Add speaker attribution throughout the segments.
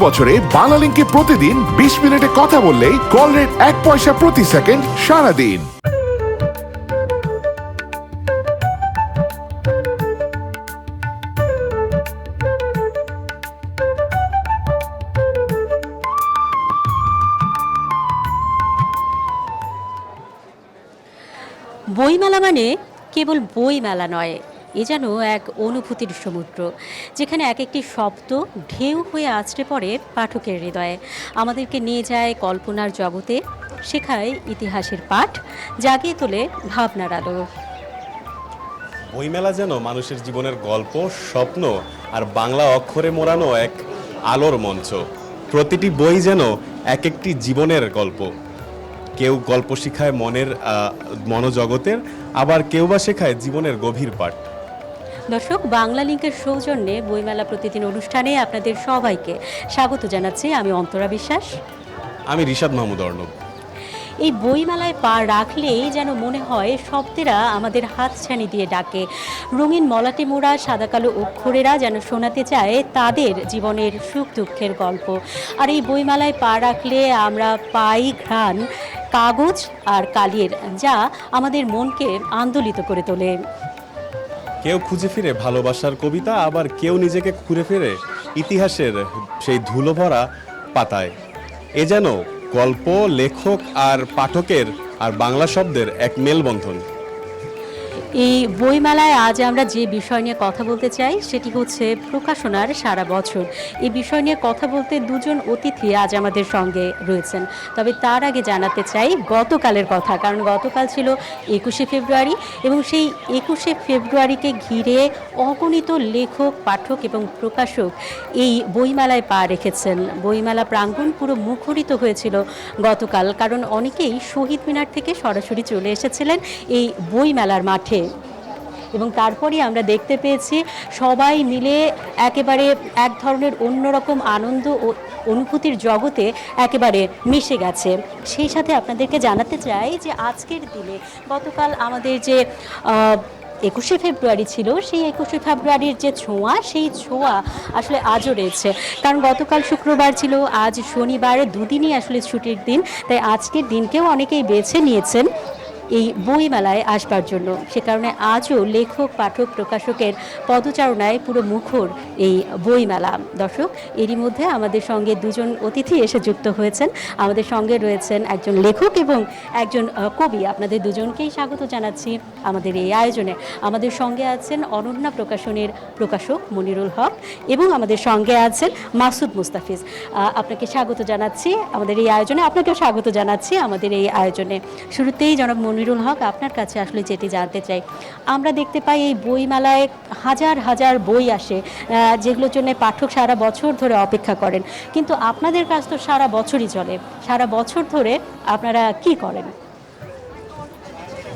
Speaker 1: বছরে বাংলালিংকে প্রতিদিন 20 মিনিটে কথা বললেই কল রেট 1 পয়সা প্রতি সেকেন্ড সারাদিন।
Speaker 2: বইমেলা মানে কেবল বই মেলা নয়, এ যেন এক অনুভূতির সমুদ্র, যেখানে এক একটি শব্দ ঢেউ হয়ে আছড়ে পড়ে পাঠকের হৃদয়ে, আমাদেরকে নিয়ে যায় কল্পনার জগতে, শেখায় ইতিহাসের পাঠ, জাগিয়ে তোলে ভাবনার আলো।
Speaker 3: বইমেলা যেন মানুষের জীবনের গল্প, স্বপ্ন আর বাংলা অক্ষরে মোড়ানো এক আলোর মঞ্চ। প্রতিটি বই যেন এক একটি জীবনের গল্প। কেউ গল্প শেখায় মনের মনোজগতের, আবার কেউ বা শেখায় জীবনের গভীর পাঠ।
Speaker 2: দর্শক, বাংলা লিংকের সৌজন্যে বইমেলা প্রতিদিন অনুষ্ঠানে আপনাদের সবাইকে স্বাগত জানাচ্ছি। আমি অন্তরা বিশ্বাস।
Speaker 3: আমি রিশাদ মাহমুদ অর্ণব।
Speaker 2: এই বইমেলায় পা রাখলেই যেন মনে হয় শব্দেরা আমাদের হাতছানি দিয়ে ডাকে, রঙিন মলাটে মোড়া সাদা কালো অক্ষরেরা যেন শোনাতে চায় তাদের জীবনের সুখ দুঃখের গল্প। আর এই বইমেলায় পা রাখলে আমরা পাই ঘ্রাণ কাগজ আর কালির, যা আমাদের মনকে আন্দোলিত করে তোলে।
Speaker 3: কেউ খুঁজে ফিরে ভালোবাসার কবিতা, আবার কেউ নিজেকে ঘুরে ফিরে ইতিহাসের সেই ধুলো ভরা পাতায়। এ যেন গল্প, লেখক আর পাঠকের আর বাংলা শব্দের এক মেলবন্ধন।
Speaker 2: এই বইমেলায় আজ আমরা যে বিষয় নিয়ে কথা বলতে চাই সেটি হচ্ছে প্রকাশনার সারা বছর। এই বিষয় নিয়ে কথা বলতে দুজন অতিথি আজ আমাদের সঙ্গে রয়েছেন। তবে তার আগে জানাতে চাই গতকালের কথা, কারণ গতকাল ছিল 21শে ফেব্রুয়ারি এবং সেই 21শে ফেব্রুয়ারিকে ঘিরে অগণিত লেখক, পাঠক এবং প্রকাশক এই বইমেলায় পা রেখেছেন। বইমেলা প্রাঙ্গণ পুরো মুখরিত হয়েছিল গতকাল, কারণ অনেকেই শহীদ মিনার থেকে সরাসরি চলে এসেছিলেন এই বইমেলার মাঠে। এবং তারপরে আমরা দেখতে পেয়েছি সবাই মিলে একেবারে এক ধরনের অন্যরকম আনন্দ ও অনুভূতির জগতে একেবারে মিশে গেছে। সেই সাথে আপনাদেরকে জানাতে চাই যে আজকের দিনে গতকাল আমাদের যে 21শে ফেব্রুয়ারি ছিল, সেই 21শে ফেব্রুয়ারির যে ছোঁয়া, সেই ছোঁয়া আসলে আজও রয়েছে। কারণ গতকাল শুক্রবার ছিল, আজ শনিবার, দুদিনই আসলে ছুটির দিন, তাই আজকের দিনকেও অনেকেই বেছে নিয়েছেন এই বইমেলায় আসবার জন্য। সে কারণে আজও লেখক, পাঠক, প্রকাশকের পদচারণায় পুরো মুখর এই বইমেলা। দর্শক, এরই মধ্যে আমাদের সঙ্গে দুজন অতিথি এসে যুক্ত হয়েছেন। আমাদের সঙ্গে রয়েছেন একজন লেখক এবং একজন কবি। আপনাদের দুজনকেই স্বাগত জানাচ্ছি আমাদের এই আয়োজনে। আমাদের সঙ্গে আছেন অনন্যা প্রকাশনের প্রকাশক মনিরুল হক এবং আমাদের সঙ্গে আছেন মাসুদ মুস্তাফিজ। আপনাকে স্বাগত জানাচ্ছি আমাদের এই আয়োজনে। আপনাকেও স্বাগত জানাচ্ছি আমাদের এই আয়োজনে। শুরুতেই জনাব মনিরুল হক, আপনার কাছে আসলে যেটি জানতে চাই, আমরা দেখতে পাই এই বইমেলায় হাজার হাজার বই আসে, যেগুলোর জন্য পাঠক সারা বছর ধরে অপেক্ষা করেন, কিন্তু আপনাদের কাজ তো সারা বছরই চলে। সারা বছর ধরে আপনারা কি করেন?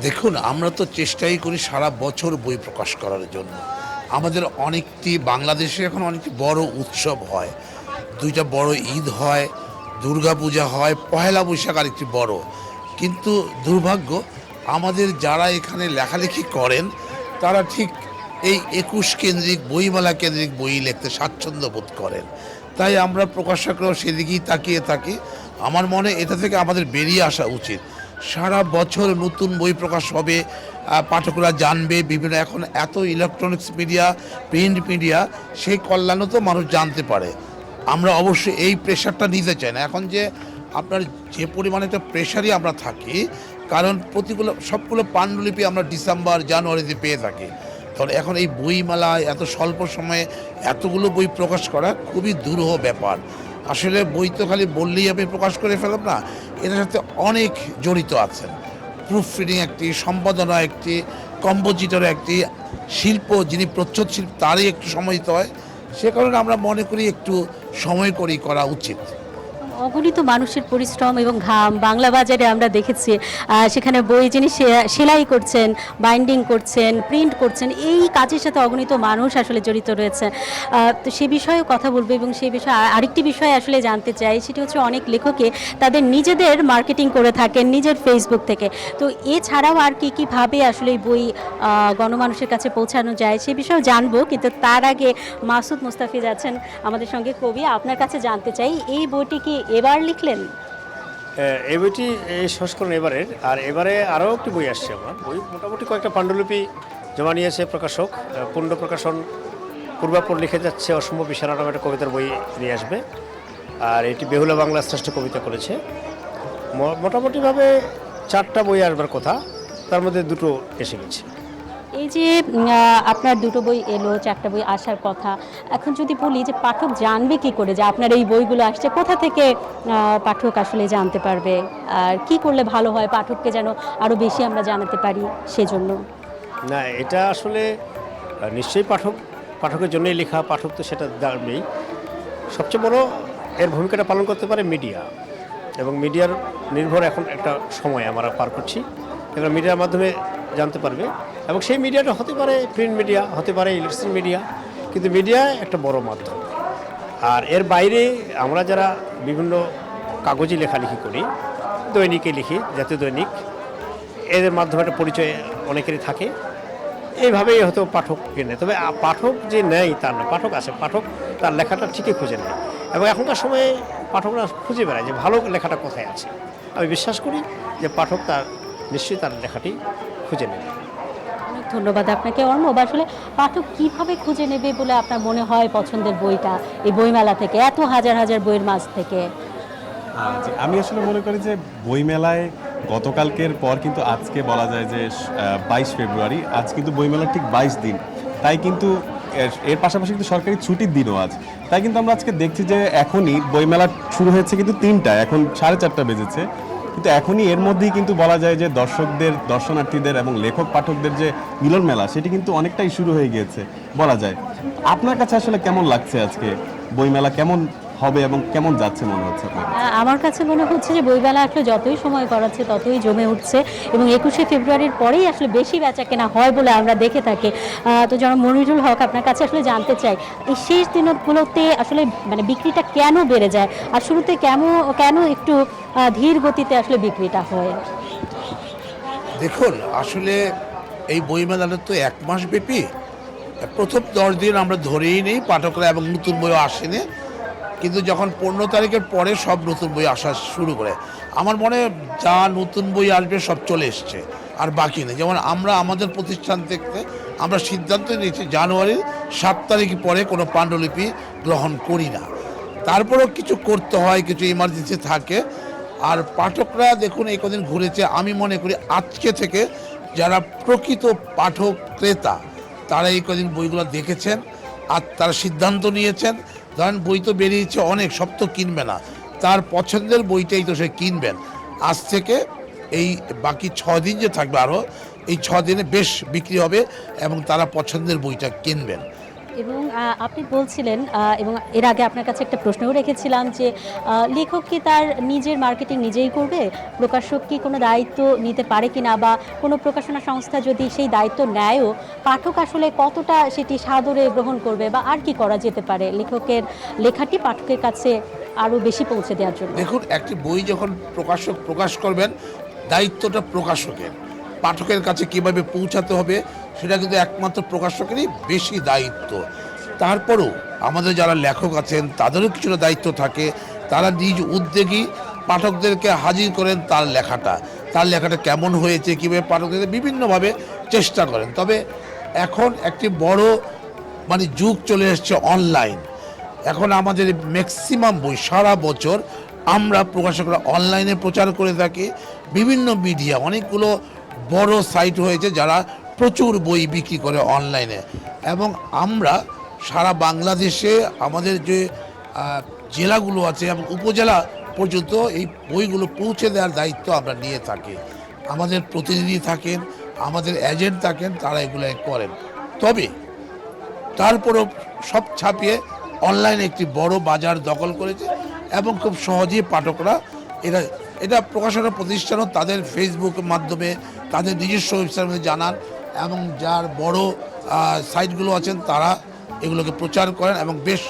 Speaker 4: দেখুন, আমরা তো চেষ্টাই করি সারা বছর বই প্রকাশ করার জন্য। আমাদের অনেকটি বাংলাদেশে এখন অনেকটি বড় উৎসব হয়, দুইটা বড় ঈদ হয়, দুর্গাপূজা হয়, পহেলা বৈশাখ আরেকটি বড়। কিন্তু দুর্ভাগ্য, আমাদের যারা এখানে লেখালেখি করেন তারা ঠিক এই 21 কেন্দ্রিক বইমেলা কেন্দ্রিক বই লিখতে স্বাচ্ছন্দ্য বোধ করেন। তাই আমরা প্রকাশকরাও সেদিকেই তাকিয়ে থাকি। আমার মনে এটা থেকে আমাদের বেরিয়ে আসা উচিত। সারা বছর নতুন বই প্রকাশ হবে, পাঠকরা জানবে, বিভিন্ন এখন এত ইলেকট্রনিক্স মিডিয়া, প্রিন্ট মিডিয়া, সেই কল্যাণও তো মানুষ জানতে পারে। আমরা অবশ্যই এই প্রেশারটা নিতে চাই না। এখন যে আপনার যে পরিমাণে একটা প্রেশারই আমরা থাকি, কারণ সবগুলো পাণ্ডুলিপি আমরা ডিসেম্বর জানুয়ারিতে পেয়ে থাকি। তবে এখন এই বইমেলায় এত স্বল্প সময়ে এতগুলো বই প্রকাশ করা খুবই দুরূহ ব্যাপার। আসলে বই তো খালি বললেই আমি প্রকাশ করে ফেলাম না, এটার সাথে অনেক জড়িত আছেন। প্রুফ রিডিং একটি, সম্পাদনা একটি, কম্পোজিটর একটি, শিল্প যিনি প্রচ্ছদ শিল্প তারই একটু সময় দিতে হয়। সে কারণে আমরা মনে করি একটু সময় করেই করা উচিত।
Speaker 2: অগণিত মানুষের পরিশ্রম এবং ঘাম বাংলা বাজারে আমরা দেখেছি, সেখানে বই যিনি সেলাই করছেন, বাইন্ডিং করছেন, প্রিন্ট করছেন, এই কাজের সাথে অগণিত মানুষ আসলে জড়িত রয়েছে। তো সে বিষয়েও কথা বলবো এবং সেই বিষয়ে আরেকটি বিষয় আসলে জানতে চাই, সেটি হচ্ছে অনেক লেখকে তাদের নিজেদের মার্কেটিং করে থাকেন নিজের ফেসবুক থেকে। তো এছাড়াও আর কি কীভাবে আসলে এই বই গণমানুষের কাছে পৌঁছানো যায় সে বিষয়েও জানবো, কিন্তু তার আগে মাসুদ মুস্তাফিজ আছেন আমাদের সঙ্গে কবি। আপনার কাছে জানতে চাই, এই বইটি কি এবার লিখলেন?
Speaker 5: এই বইটি এই সংস্করণ এবারের, আর এবারে আরও একটি বই আসছে। আমার বই মোটামুটি কয়েকটা পাণ্ডুলিপি জমা নিয়েছে প্রকাশক। পূর্ণ প্রকাশন পূর্বাপর লিখে যাচ্ছে অসম্ভব ইশারা নামে একটা কবিতার বই নিয়ে আসবে, আর এটি বেহুলা বাংলা শ্রেষ্ঠ কবিতা করেছে। মোটামুটিভাবে 4টা বই আসবার কথা, তার মধ্যে 2টো এসে গেছে।
Speaker 2: এই যে আপনার 2টো বই এলো, 4টা বই আসার কথা, এখন যদি বলি যে পাঠক জানবে কি করে যে আপনার এই বইগুলো আসছে, কোথা থেকে পাঠক আসলে জানতে পারবে, আর কি করলে ভালো হয় পাঠককে যেন আরও বেশি আমরা জানাতে পারি সেজন্য?
Speaker 5: না, এটা আসলে নিশ্চয়ই পাঠকের জন্যই লেখা, পাঠক তো সেটা জানবেই। সবচেয়ে বড় এর ভূমিকাটা পালন করতে পারে মিডিয়া, এবং মিডিয়ার নির্ভর এখন একটা সময় আমরা পার করছি। এবার মিডিয়ার মাধ্যমে জানতে পারবে, এবং সেই মিডিয়াটা হতে পারে প্রিন্ট মিডিয়া, হতে পারে ইলেকট্রনিক মিডিয়া, কিন্তু মিডিয়া একটা বড় মাধ্যম। আর এর বাইরে আমরা যারা বিভিন্ন কাগজে লেখালেখি করি, দৈনিকে লিখি, জাতীয় দৈনিক, এদের মাধ্যমে একটা পরিচয় অনেকেরই থাকে। এইভাবেই হয়তো পাঠক কেনে, তবে পাঠক যে নেয় তার না, পাঠক আছে, পাঠক তার লেখাটা ঠিকই খুঁজে নেয়, এবং এখনকার সময়ে পাঠকরা খুঁজে বেড়ায় যে ভালো লেখাটা কোথায় আছে। আমি বিশ্বাস করি যে পাঠক নিশ্চয়ই তার লেখাটি খুঁজে নেবে।
Speaker 2: অনেক ধন্যবাদ আপনাকে অর্ণব। আসলে পাঠক কিভাবে খুঁজে নেবে বলে আপনার মনে হয় পছন্দের বইটা এই বইমেলা থেকে, এত হাজার হাজার বইয়ের মাঝ থেকে?
Speaker 3: জি, আমি আসলে মনে করি যে বইমেলায় গতকালকের পর কিন্তু আজকে বলা যায় যে 22 ফেব্রুয়ারি, আজ কিন্তু বইমেলার ঠিক 22 দিন। তাই কিন্তু এর পাশাপাশি কিন্তু সরকারি ছুটির দিনও আজ। তাই কিন্তু আমরা আজকে দেখছি যে এখনই বইমেলা শুরু হয়েছে কিন্তু 3টায়, এখন 4:30 বেজেছে, কিন্তু এখনই এর মধ্যেই কিন্তু বলা যায় যে দর্শকদের, দর্শনার্থীদের এবং লেখক পাঠকদের যে মিলন মেলা, সেটি কিন্তু অনেকটাই শুরু হয়ে গিয়েছে বলা যায়। আপনার কাছে আসলে কেমন লাগছে আজকে বইমেলা, কেমন হবে এবং কেমন যাচ্ছে মনে হচ্ছে আপনার?
Speaker 2: আমার কাছে মনে হচ্ছে যে বইমেলা আসলে যতই সময় গড়াচ্ছে ততই জমে উঠছে, এবং 21শে ফেব্রুয়ারির পরেই আসলে বেশি বেচা কেনা হয় বলে আমরা দেখে থাকি। তো জনাব মনিরুল হক, আপনার কাছে আসলে জানতে চাই, এই শেষ দিনগুলোতে আসলে মানে বিক্রিটা কেন বেড়ে যায়, আর শুরুতে কেন একটু ধীর গতিতে আসলে বিক্রিটা হয়?
Speaker 4: দেখুন, আসলে এই বইমেলাটা তো 1 মাস ব্যাপী। প্রথম 10 দিন আমরা ধরেই নেই পাঠকরা, এবং নতুন বইও আসেনি, কিন্তু যখন 15 তারিখের পরে সব নতুন বই আসা শুরু করে, আমার মনে হয় যা নতুন বই আসবে সব চলে এসছে, আর বাকি নেই। যেমন আমরা আমাদের প্রতিষ্ঠান থেকে আমরা সিদ্ধান্ত নিয়েছি জানুয়ারির 7 তারিখ পরে কোনো পাণ্ডুলিপি গ্রহণ করি না। তারপরেও কিছু করতে হয়, কিছু ইমার্জেন্সি থাকে। আর পাঠকরা দেখুন এই কদিন ঘুরেছে, আমি মনে করি আজকে থেকে যারা প্রকৃত পাঠক ক্রেতা তারা এই কদিন বইগুলো দেখেছেন, আর তারা সিদ্ধান্ত নিয়েছেন। ধরেন বই তো বেরিয়েছে অনেক, সব তো কিনবে না, তার পছন্দের বইটাই তো সে কিনবেন। আজ থেকে এই বাকি 6 দিন যে থাকবে, আরও এই 6 দিনে বেশ বিক্রি হবে, এবং তারা পছন্দের বইটা কিনবেন।
Speaker 2: এবং আপনি বলছিলেন, এবং এর আগে আপনার কাছে একটা প্রশ্নও রেখেছিলাম যে লেখক কি তার নিজের মার্কেটিং নিজেই করবে, প্রকাশক কি কোনো দায়িত্ব নিতে পারে কিনা, বা কোনো প্রকাশনা সংস্থা যদি সেই দায়িত্ব নেয়ও পাঠক আসলে কতটা সেটি সাদরে গ্রহণ করবে, বা আর কি করা যেতে পারে লেখকের লেখাটি পাঠকের কাছে আরও বেশি পৌঁছে দেওয়ার জন্য?
Speaker 4: দেখুন, একটি বই যখন প্রকাশক প্রকাশ করবেন, দায়িত্বটা প্রকাশকের। পাঠকের কাছে কীভাবে পৌঁছাতে হবে সেটা কিন্তু একমাত্র প্রকাশকেরই বেশি দায়িত্ব। তারপরেও আমাদের যারা লেখক আছেন তাদেরও কিছুটা দায়িত্ব থাকে, তারা নিজ উদ্যোগী পাঠকদেরকে হাজির করেন তার লেখাটা কেমন হয়েছে, কীভাবে পাঠকদের বিভিন্নভাবে চেষ্টা করেন। তবে এখন একটি বড় যুগ চলে এসছে অনলাইন। এখন আমাদের ম্যাক্সিমাম বই সারা বছর আমরা প্রকাশকরা অনলাইনে প্রচার করে থাকি। বিভিন্ন মিডিয়া, অনেকগুলো বড় সাইট হয়েছে যারা প্রচুর বই বিক্রি করে অনলাইনে, এবং আমরা সারা বাংলাদেশে আমাদের যে জেলাগুলো আছে এবং উপজেলা পর্যন্ত এই বইগুলো পৌঁছে দেওয়ার দায়িত্ব আমরা নিয়ে থাকি। আমাদের প্রতিনিধি থাকেন, আমাদের এজেন্ট থাকেন, তারা এগুলো করেন। তবে তারপরও সব ছাপিয়ে অনলাইনে একটি বড় বাজার দখল করেছে, এবং খুব সহজেই পাঠকরা এটা এটা প্রকাশনা প্রতিষ্ঠানও তাদের ফেসবুকের মাধ্যমে তাদের নিজস্ব ওয়েবসাইটের মধ্যে জানান, এবং যার বড় সাইটগুলো আছেন তারা এগুলোকে প্রচার করেন এবং বেশ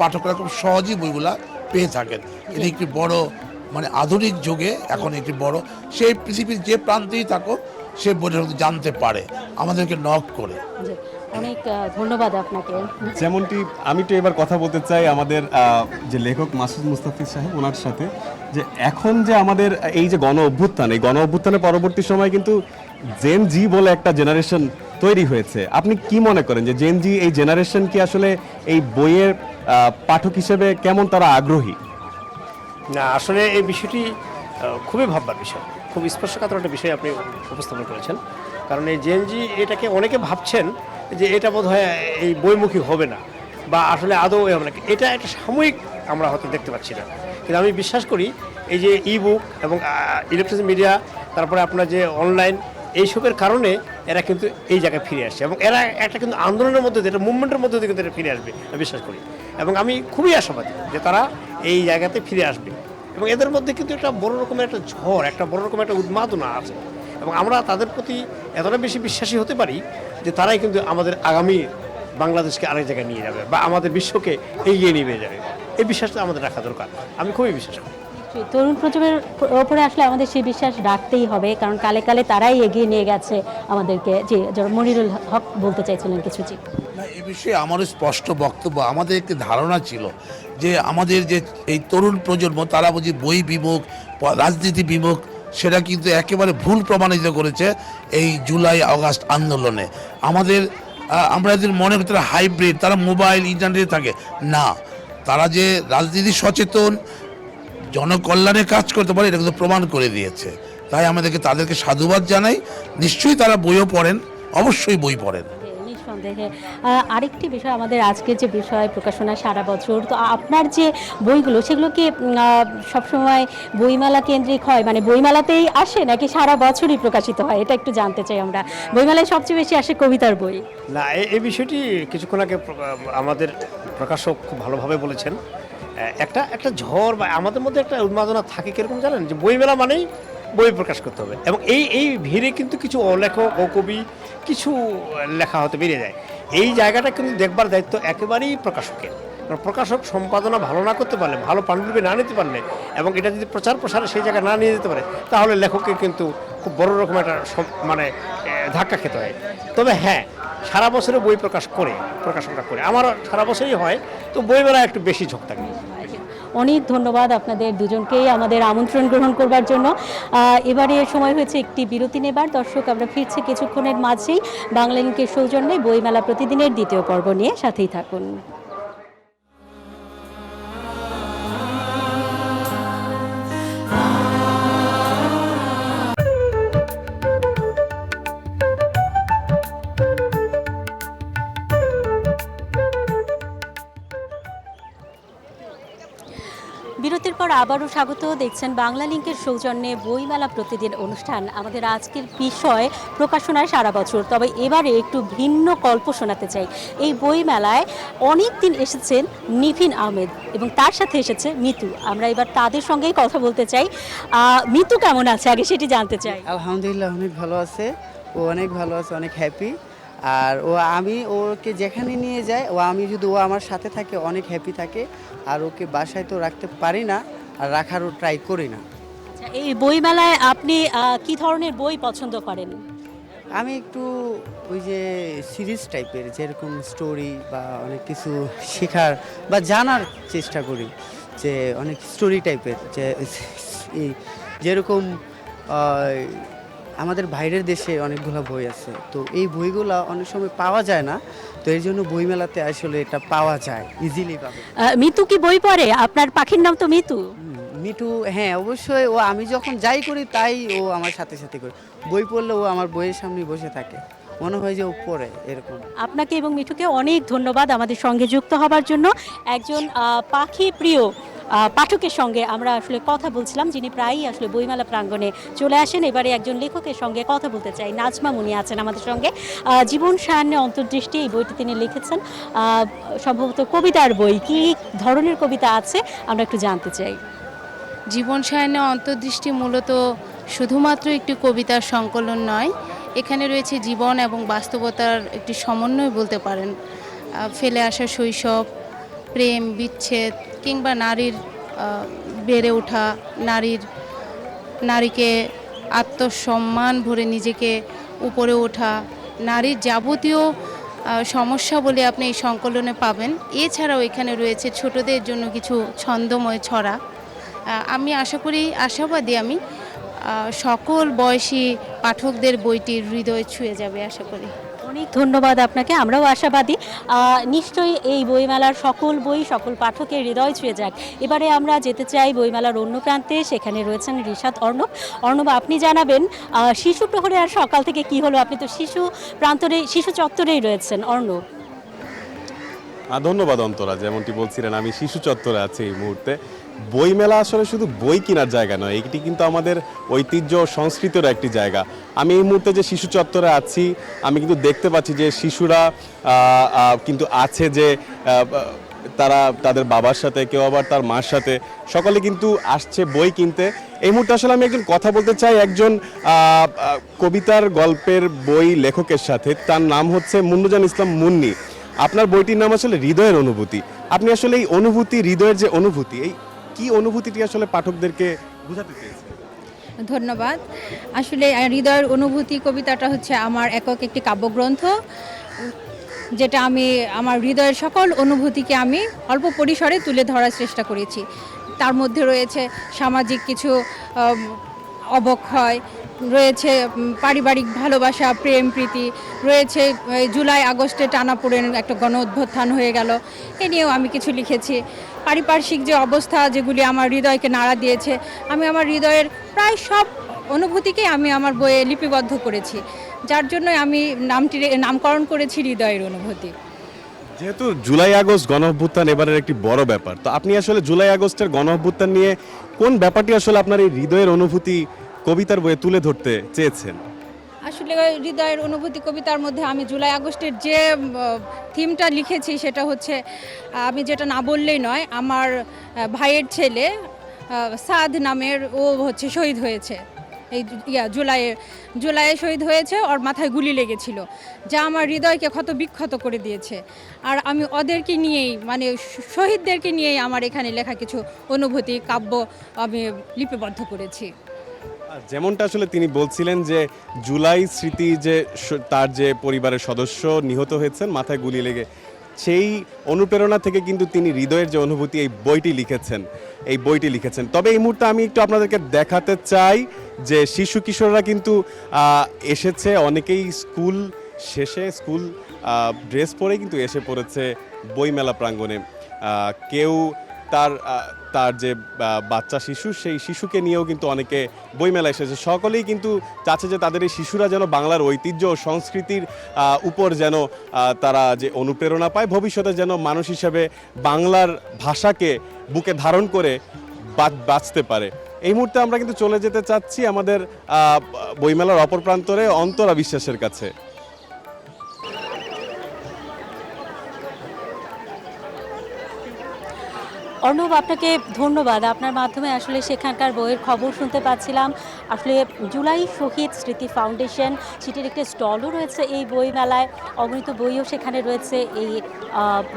Speaker 4: পাঠকরা খুব সহজেই বইগুলা পেয়ে থাকেন। এটা একটি বড় মানে আধুনিক যুগে এখন একটি বড়, সেই পৃথিবীর যে প্রান্তেই থাকো সে বইটা জানতে পারে আমাদেরকে নক করে।
Speaker 2: জি, অনেক ধন্যবাদ আপনাকে।
Speaker 3: যেমনটি আমি তো এবার কথা বলতে চাই আমাদের যে লেখক মাসুদ মুস্তাফিজ সাহেব ওনার সাথে, যে এখন যে আমাদের এই যে গণ অভ্যুত্থান, এই গণ অভ্যুত্থানের পরবর্তী সময় কিন্তু জেন জি বলে একটা জেনারেশন তৈরি হয়েছে। আপনি কি মনে করেন যে জেন জি এই জেনারেশন কি আসলে এই বইয়ের পাঠক হিসেবে কেমন তারা আগ্রহী?
Speaker 5: না, আসলে এই বিষয়টি খুবই ভাববার বিষয়, খুব স্পর্শকাতর একটা বিষয় আপনি উপস্থাপন করেছেন। কারণ এই জেনজি এটাকে অনেকে ভাবছেন যে এটা বোধহয় এই বইমুখী হবে না বা আসলে আদৌ হবে না, এটা একটা সাময়িক আমরা হয়তো দেখতে পাচ্ছি না। কিন্তু আমি বিশ্বাস করি এই যে ই বুক এবং ইলেকট্রনিক মিডিয়া, তারপরে আপনার যে অনলাইন, এইসবের কারণে এরা কিন্তু এই জায়গায় ফিরে আসছে এবং এরা একটা কিন্তু আন্দোলনের মধ্যে দিয়ে, একটা মুভমেন্টের মধ্যে দিয়ে কিন্তু এটা ফিরে আসবে আমি বিশ্বাস করি। এবং আমি খুবই আশাবাদী যে তারা এই জায়গাতে ফিরে আসবে এবং এদের মধ্যে কিন্তু একটা বড় রকমের একটা ঝড়, একটা বড় রকমের একটা উন্মাদনা আছে এবং আমরা তাদের প্রতি এতটা বেশি বিশ্বাসী হতে পারি যে তারাই কিন্তু আমাদের আগামী বাংলাদেশকে আরেক জায়গায় নিয়ে যাবে বা আমাদের বিশ্বকে এগিয়ে নিয়ে যাবে। এই বিশ্বাসটা আমাদের রাখা দরকার, আমি খুবই বিশ্বাস করি।
Speaker 2: তরুণ প্রজন্মের ওপরে আসলে আমাদের সেই বিশ্বাস রাখতেই হবে, কারণ কালে কালে তারাই এগিয়ে নিয়ে গেছে আমাদেরকে। জি, মনিরুল হক বলতে চাইছিলেন কিছু। জি,
Speaker 4: না, এ বিষয়ে আমারও স্পষ্ট বক্তব্য। আমাদের একটি ধারণা ছিল যে আমাদের যে এই তরুণ প্রজন্ম তারা বুঝি বই বিমুখ, রাজনীতি বিমুখ, সেটা কিন্তু একেবারে ভুল প্রমাণিত করেছে এই জুলাই আগস্ট আন্দোলনে। আমরা এদের মনে করি তারা হাইব্রিড, তারা মোবাইল ইন্টারনেটে থাকে না, তারা যে রাজনীতি সচেতন, জনকল্যাণে কাজ করতে পারে এটা কিন্তু প্রমাণ করে দিয়েছে। তাই আমাদেরকে তাদেরকে সাধুবাদ জানাই। নিশ্চয়ই তারা বইও পড়েন, অবশ্যই বই পড়েন।
Speaker 2: নিঃসন্দেহে। আরেকটি বিষয়, আমাদের আজকের যে বিষয় প্রকাশনা সারা বছর, তো আপনার যে বইগুলো সেগুলো কি সবসময় বইমেলা কেন্দ্রিক হয়, মানে বইমেলাতেই আসে নাকি সারা বছরই প্রকাশিত হয়? এটা একটু জানতে চাই আমরা। বইমেলায় সবচেয়ে বেশি আসে কবিতার বই।
Speaker 5: না, এই বিষয়টি কিছুক্ষণ আগে আমাদের প্রকাশক খুব ভালোভাবে বলেছেন। একটা ঝড় বা আমাদের মধ্যে একটা উন্মাদনা থাকে, কিরকম জানেন, যে বইমেলা মানেই বই প্রকাশ করতে হবে এবং এই ভিড়ে কিন্তু কিছু অলেখক ও কবি কিছু লেখা হতে বেরিয়ে যায়। এই জায়গাটা কিন্তু দেখবার দায়িত্ব একেবারেই প্রকাশকের। কারণ প্রকাশক সম্পাদনা ভালো না করতে পারলে, ভালো পাণ্ডুলিপি না নিতে পারলে এবং এটা যদি প্রচার প্রসারে সেই জায়গায় না নিয়ে যেতে পারে, তাহলে লেখককে কিন্তু খুব বড় রকম একটা মানে ধাক্কা খেতে হয়। তবে হ্যাঁ, সারা বছরে বই প্রকাশকরা করে, আমার সারা বছরই হয়, তো বইমেলা একটু বেশি ঝোঁক থাকে।
Speaker 2: অনেক ধন্যবাদ আপনাদের দুজনকেই আমাদের আমন্ত্রণ গ্রহণ করবার জন্য। এবারে সময় হয়েছে একটি বিরতি নেবার। দর্শক, আমরা ফিরছি কিছুক্ষণের মাঝেই বাংলালিংকের সৌজন্যে বইমেলা প্রতিদিনের দ্বিতীয় পর্ব নিয়ে। সাথেই থাকুন। বিরতির পর আবারও স্বাগত। দেখছেন বাংলালিংকের সৌজন্যে বইমেলা প্রতিদিন অনুষ্ঠান। আমাদের আজকের বিষয় প্রকাশনায় সারা বছর, তবে এবারে একটু ভিন্ন গল্প শোনাতে চাই। এই বইমেলায় অনেক দিন এসেছেন নিভিন আহমেদ এবং তার সাথে এসেছে মিতু। আমরা এবার তাদের সঙ্গেই কথা বলতে চাই। মিতু কেমন আছে আগে সেটি জানতে চাই।
Speaker 6: আলহামদুলিল্লাহ, অনেক ভালো আছে, ও অনেক ভালো আছে, অনেক হ্যাপি। আর আমি ওকে যেখানে নিয়ে যাই, ও আমার সাথে থাকে, অনেক হ্যাপি থাকে। আর ওকে বাসায় তো রাখতে পারি না, আর রাখারও ট্রাই করি না।
Speaker 2: এই বইমেলায় আপনি কি ধরনের বই পছন্দ করেন?
Speaker 6: আমি একটু ওই যে সিরিজ টাইপের, যেরকম স্টোরি বা অনেক কিছু শেখার বা জানার চেষ্টা করি, যে অনেক স্টোরি টাইপের, যে যেরকম আমাদের বাইরের দেশে অনেকগুলো বই আছে, তো এই বইগুলো অনেক সময় পাওয়া যায় না, তো এর জন্য বইমেলাতে আসলে এটা পাওয়া যায়, ইজিলি পাবে।
Speaker 2: মিতু কি বই পড়ে? আপনার পাখির নাম তো মিতু।
Speaker 6: মিটু, হ্যাঁ অবশ্যই। আমি যখন যাই করি তাই ও আমার সাথে সাথে করে বই পড়লে ও আমার বইয়ের সামনে বসে থাকে, মনে হয় যে ও পড়ে এরকম।
Speaker 2: আপনাকে এবং মিঠুকে অনেক ধন্যবাদ আমাদের সঙ্গে যুক্ত হবার জন্য। একজন পাখি প্রিয় পাঠকের সঙ্গে আমরা আসলে কথা বলছিলাম, যিনি প্রায়ই আসলে বইমেলা প্রাঙ্গণে চলে আসেন। এবারে একজন লেখকের সঙ্গে কথা বলতে চাই। নাজমা মুনি আছেন আমাদের সঙ্গে। জীবন সায়ান্নে অন্তর্দৃষ্টি এই বইটি তিনি লিখেছেন, সম্ভবত কবিতার বই। কি ধরনের কবিতা আছে আমরা একটু জানতে চাই।
Speaker 7: জীবন সায়ান্নে অন্তর্দৃষ্টি মূলত শুধুমাত্র একটি কবিতার সংকলন নয়, এখানে রয়েছে জীবন এবং বাস্তবতার একটি সমন্বয় বলতে পারেন। ফেলে আসা শৈশব, প্রেম, বিচ্ছেদ কিংবা নারীর বেড়ে ওঠা, নারীকে আত্মসম্মান ভরে নিজেকে উপরে ওঠা, নারীর যাবতীয় সমস্যা বলে আপনি এই সংকলনে পাবেন। এছাড়াও এখানে রয়েছে ছোটদের জন্য কিছু ছন্দময় ছড়া। আমি আশাবাদী আমি সকল বয়সী পাঠকদের বইটির হৃদয় ছুঁয়ে যাবে আশা করি।
Speaker 2: অনেক ধন্যবাদ আপনাকে, আমরাও আশাবাদী নিশ্চয়ই এই বইমেলার সকল বই সকল পাঠকের হৃদয় ছুঁয়ে যাক। এবারে আমরা যেতে চাই বইমেলার অন্য প্রান্তে, সেখানে রয়েছেন রিশাদ অর্ণব। অর্ণব, আপনি জানাবেন শিশু প্রহরে আর সকাল থেকে কি হলো? আপনি তো শিশু চত্বরেই রয়েছেন। অর্ণব।
Speaker 3: ধন্যবাদ অন্তরা, যেমনটি বলছিলেন আমি শিশু চত্বরে আছি এই মুহূর্তে। বইমেলা আসলে শুধু বই কেনার জায়গা নয়, এটি কিন্তু আমাদের ঐতিহ্য ও সংস্কৃতির একটি জায়গা। আমি এই মুহূর্তে যে শিশু চত্বরে আছি, আমি কিন্তু দেখতে পাচ্ছি যে শিশুরা কিন্তু আছে, যে তারা তাদের বাবার সাথে, কেউ আবার তার মার সাথে, সকলে কিন্তু আসছে বই কিনতে। এই মুহূর্তে আসলে আমি একজন কথা বলতে চাই একজন কবিতার গল্পের বই লেখকের সাথে। তার নাম হচ্ছে মুন্নুজান ইসলাম মুন্নি। আপনার বইটির নাম আসলে হৃদয়ের অনুভূতি। আপনি আসলে এই অনুভূতি, হৃদয়ের যে অনুভূতি, এই কি অনুভূতিটি আসলে পাঠকদেরকে বোঝাতে চেয়েছেন?
Speaker 8: ধন্যবাদ। আসলে হৃদয়ের অনুভূতি কবিতাটা হচ্ছে আমার একক একটি কাব্যগ্রন্থ, যেটা আমি আমার হৃদয়ের সকল অনুভূতিকে আমি অল্প পরিসরে তুলে ধরার চেষ্টা করেছি। তার মধ্যে রয়েছে সামাজিক কিছু অবক্ষয়, রয়েছে পারিবারিক ভালোবাসা, প্রেম প্রীতি, রয়েছে জুলাই আগস্টে টানাপোড়েন একটা গণ অভ্যুত্থান হয়ে গেল, এ নিয়েও আমি কিছু লিখেছি। পারিপার্শ্বিক যে অবস্থা যেগুলি আমার হৃদয়কে নাড়া দিয়েছে, আমি আমার হৃদয়ের প্রায় সব অনুভূতিকে আমি আমার বইয়ে লিপিবদ্ধ করেছি, যার জন্য আমি নামকরণ করেছি হৃদয়ের অনুভূতি।
Speaker 3: যেহেতু জুলাই আগস্ট গণ অভ্যুত্থান এবারের একটি বড় ব্যাপার, তো আপনি আসলে জুলাই আগস্টের গণ অভ্যুত্থান নিয়ে কোন ব্যাপারটি আসলে আপনার এই হৃদয়ের অনুভূতি কবিতার বইয়ে তুলে ধরতে চেয়েছেন?
Speaker 8: আসলে হৃদয়ের অনুভূতি কবিতার মধ্যে আমি জুলাই আগস্টের যে থিমটা লিখেছি সেটা হচ্ছে, আমি যেটা না বললেই নয়, আমার ভাইয়ের ছেলে সাদ নামের, ও হচ্ছে শহীদ হয়েছে এই জুলাইয়ে শহীদ হয়েছে। ওর মাথায় গুলি লেগেছিল, যা আমার হৃদয়কে ক্ষত বিক্ষত করে দিয়েছে। আর আমি ওদেরকে নিয়েই, মানে শহীদদেরকে নিয়েই আমার এখানে লেখা কিছু অনুভূতি কাব্য আমি লিপিবদ্ধ করেছি।
Speaker 3: যেমনটা আসলে তিনি বলছিলেন যে জুলাই স্মৃতি, যে তার যে পরিবারের সদস্য নিহত হয়েছেন মাথায় গুলি লেগে, সেই অনুপ্রেরণা থেকে কিন্তু তিনি হৃদয়ের যে অনুভূতি এই বইটি লিখেছেন। তবে এই মুহূর্তে আমি একটু আপনাদেরকে দেখাতে চাই যে শিশু কিশোররা কিন্তু এসেছে, অনেকেই স্কুল শেষে স্কুল ড্রেস পরে কিন্তু এসে পড়েছে বইমেলা প্রাঙ্গণে। কেউ তার যে বাচ্চা শিশু, সেই শিশুকে নিয়েও কিন্তু অনেকে বইমেলা এসেছে। সকলেই কিন্তু চাচ্ছে যে তাদের এই শিশুরা যেন বাংলার ঐতিহ্য ও সংস্কৃতির উপর যেন তারা যে অনুপ্রেরণা পায়, ভবিষ্যতে যেন মানুষ হিসেবে বাংলার ভাষাকে বুকে ধারণ করে বাঁচতে পারে। এই মুহূর্তে আমরা কিন্তু চলে যেতে চাচ্ছি আমাদের বইমেলার অপর প্রান্তরে অন্তরা বিশ্বাসের কাছে।
Speaker 2: অর্ণব, আপনাকে ধন্যবাদ। আপনার মাধ্যমে আসলে সেখানকার বইয়ের খবর শুনতে পাচ্ছিলাম। আসলে জুলাই শহীদ স্মৃতি ফাউন্ডেশন, সেটির একটা স্টলও রয়েছে এই বইমেলায়, অগণিত বইও সেখানে রয়েছে এই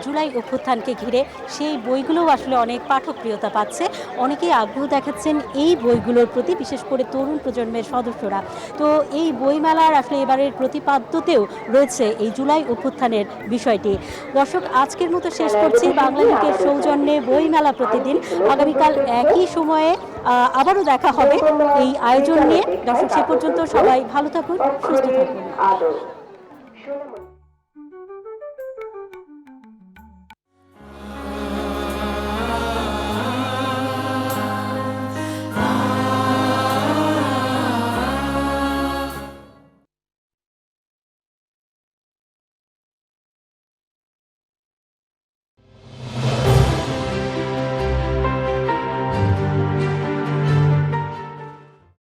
Speaker 2: জুলাই অভ্যুত্থানকে ঘিরে। সেই বইগুলোও আসলে অনেক পাঠকপ্রিয়তা পাচ্ছে, অনেকেই আগ্রহ দেখাচ্ছেন এই বইগুলোর প্রতি, বিশেষ করে তরুণ প্রজন্মের সদস্যরা। তো এই বইমেলার আসলে এবারের প্রতিপাদ্যতেও রয়েছে এই জুলাই অভ্যুত্থানের বিষয়টি। দর্শক, আজকের মতো শেষ করছি বাংলা লিংকের সৌজন্যে বইমেলা প্রতিদিন। আগামীকাল একই সময়ে আবারও দেখা হবে এই আয়োজন নিয়ে। দর্শক, সে পর্যন্ত সবাই ভালো থাকুন, সুস্থ থাকুন।